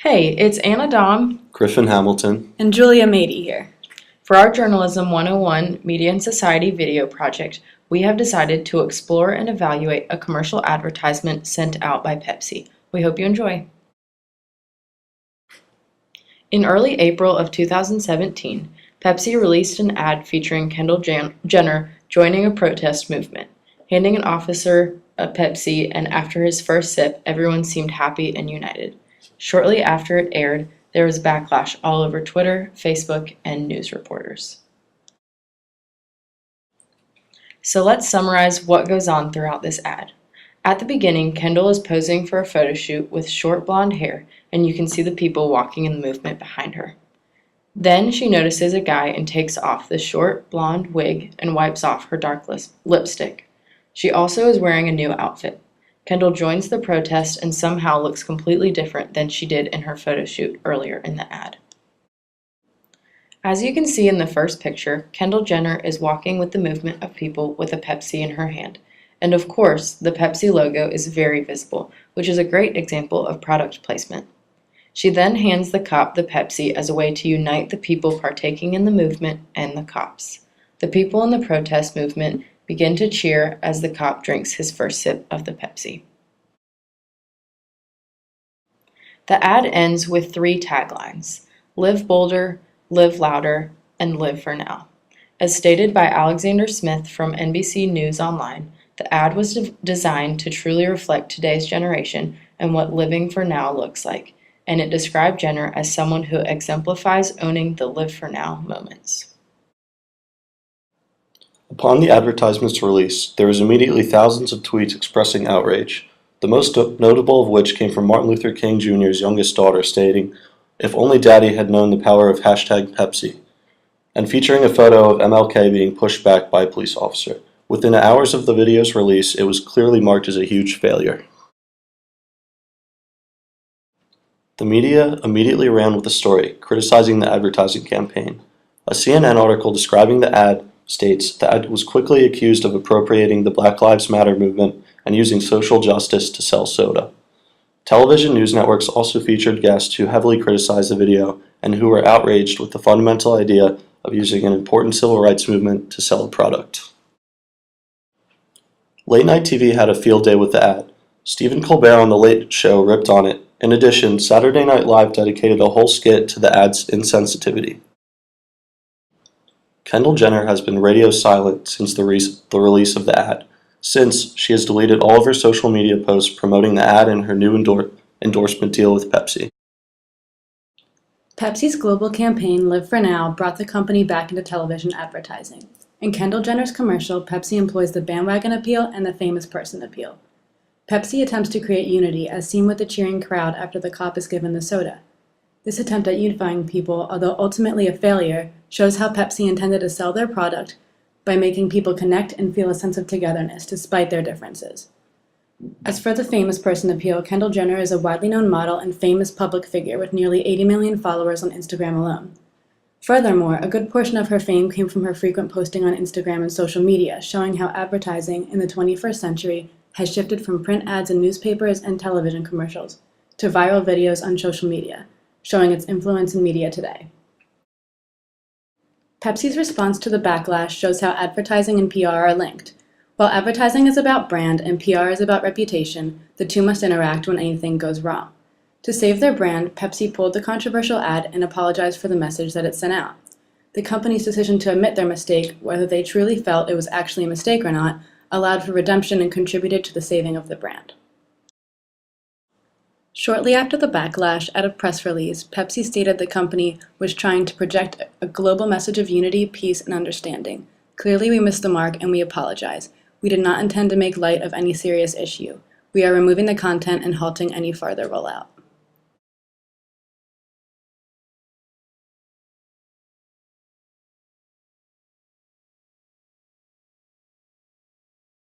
Hey, it's Anna Daum Griffin Hamilton. And Julia Madey here. For our Journalism 101 Media and Society video project, we have decided to explore and evaluate a commercial advertisement sent out by Pepsi. We hope you enjoy. In early April of 2017, Pepsi released an ad featuring Kendall Jenner joining a protest movement, handing an officer a Pepsi, and after his first sip, everyone seemed happy and united. Shortly after it aired, there was backlash all over Twitter, Facebook, and news reporters. So let's summarize what goes on throughout this ad. At the beginning, Kendall is posing for a photo shoot with short blonde hair, and you can see the people walking in the movement behind her. Then she notices a guy and takes off the short blonde wig and wipes off her dark lipstick. She also is wearing a new outfit. Kendall joins the protest and somehow looks completely different than she did in her photo shoot earlier in the ad. As you can see in the first picture, Kendall Jenner is walking with the movement of people with a Pepsi in her hand. And of course, the Pepsi logo is very visible, which is a great example of product placement. She then hands the cop the Pepsi as a way to unite the people partaking in the movement and the cops. The people in the protest movement begin to cheer as the cop drinks his first sip of the Pepsi. The ad ends with three taglines: Live bolder, live louder, and live for now. As stated by Alexander Smith from NBC News Online, the ad was designed to truly reflect today's generation and what living for now looks like, and it described Jenner as someone who exemplifies owning the live for now moments. Upon the advertisement's release, there was immediately thousands of tweets expressing outrage, the most notable of which came from Martin Luther King Jr.'s youngest daughter stating, "If only Daddy had known the power of #Pepsi," and featuring a photo of MLK being pushed back by a police officer. Within hours of the video's release, it was clearly marked as a huge failure. The media immediately ran with the story, criticizing the advertising campaign. A CNN article describing the ad states the ad was quickly accused of appropriating the Black Lives Matter movement and using social justice to sell soda. Television news networks also featured guests who heavily criticized the video and who were outraged with the fundamental idea of using an important civil rights movement to sell a product. Late-night TV had a field day with the ad. Stephen Colbert on The Late Show ripped on it. In addition, Saturday Night Live dedicated a whole skit to the ad's insensitivity. Kendall Jenner has been radio silent since the release of the ad, since she has deleted all of her social media posts promoting the ad and her new endorsement deal with Pepsi. Pepsi's global campaign, Live for Now, brought the company back into television advertising. In Kendall Jenner's commercial, Pepsi employs the bandwagon appeal and the famous person appeal. Pepsi attempts to create unity, as seen with the cheering crowd after the cop is given the soda. This attempt at unifying people, although ultimately a failure, shows how Pepsi intended to sell their product by making people connect and feel a sense of togetherness despite their differences. As for the famous person appeal, Kendall Jenner is a widely known model and famous public figure with nearly 80 million followers on Instagram alone. Furthermore, a good portion of her fame came from her frequent posting on Instagram and social media, showing how advertising in the 21st century has shifted from print ads in newspapers and television commercials to viral videos on social media, showing its influence in media today. Pepsi's response to the backlash shows how advertising and PR are linked. While advertising is about brand and PR is about reputation, the two must interact when anything goes wrong. To save their brand, Pepsi pulled the controversial ad and apologized for the message that it sent out. The company's decision to admit their mistake, whether they truly felt it was actually a mistake or not, allowed for redemption and contributed to the saving of the brand. Shortly after the backlash, at a press release, Pepsi stated the company was trying to project a global message of unity, peace, and understanding. Clearly, we missed the mark and we apologize. We did not intend to make light of any serious issue. We are removing the content and halting any further rollout.